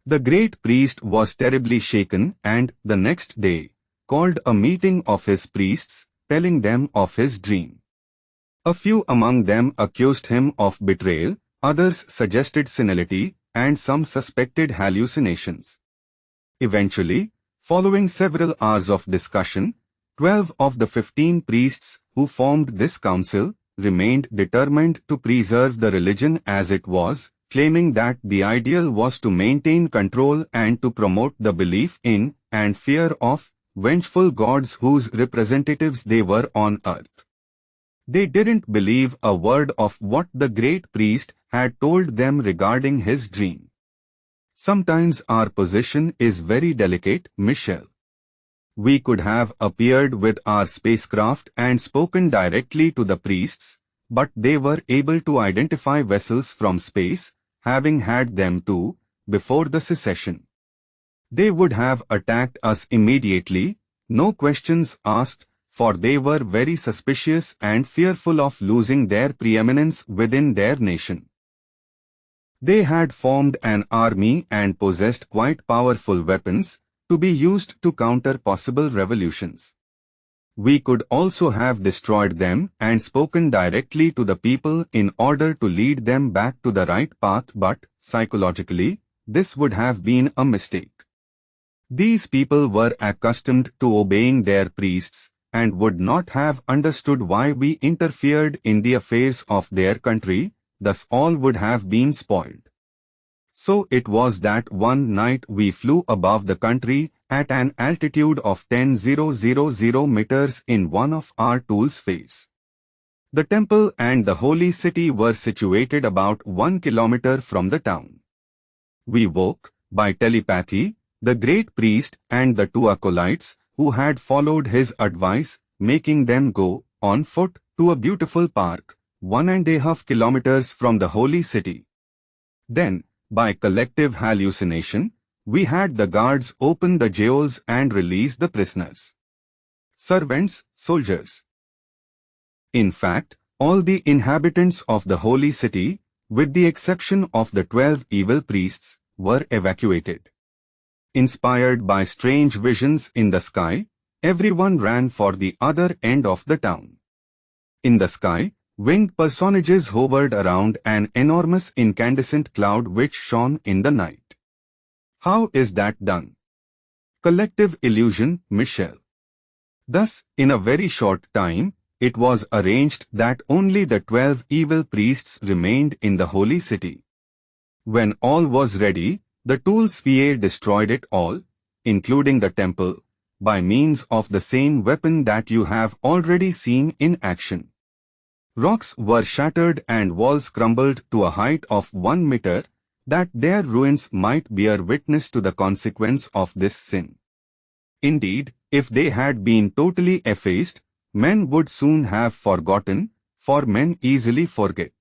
The great priest was terribly shaken and, the next day, called a meeting of his priests, telling them of his dream. A few among them accused him of betrayal, others suggested senility, and some suspected hallucinations. Eventually, following several hours of discussion, 12 of the 15 priests who formed this council remained determined to preserve the religion as it was, claiming that the ideal was to maintain control and to promote the belief in and fear of vengeful gods whose representatives they were on earth. They didn't believe a word of what the great priest had told them regarding his dream. Sometimes our position is very delicate, Michel. We could have appeared with our spacecraft and spoken directly to the priests, but they were able to identify vessels from space, having had them too, before the secession. They would have attacked us immediately, no questions asked, for they were very suspicious and fearful of losing their preeminence within their nation. They had formed an army and possessed quite powerful weapons, to be used to counter possible revolutions. We could also have destroyed them and spoken directly to the people in order to lead them back to the right path, but, psychologically, this would have been a mistake. These people were accustomed to obeying their priests and would not have understood why we interfered in the affairs of their country, thus all would have been spoiled. So it was that one night we flew above the country at an altitude of 10,000 meters in one of our tools phase. The temple and the holy city were situated about 1 kilometer from the town. We woke, by telepathy, the great priest and the two acolytes who had followed his advice, making them go, on foot, to a beautiful park, 1.5 kilometers from the holy city. Then, by collective hallucination, we had the guards open the jails and release the prisoners. Servants, soldiers. In fact, all the inhabitants of the holy city, with the exception of the 12 evil priests, were evacuated. Inspired by strange visions in the sky, everyone ran for the other end of the town. In the sky, winged personages hovered around an enormous incandescent cloud which shone in the night. How is that done? Collective illusion, Michel. Thus, in a very short time, it was arranged that only the 12 evil priests remained in the holy city. When all was ready, the Toulspier destroyed it all, including the temple, by means of the same weapon that you have already seen in action. Rocks were shattered and walls crumbled to a height of 1 meter, that their ruins might bear witness to the consequence of this sin. Indeed, if they had been totally effaced, men would soon have forgotten, for men easily forget.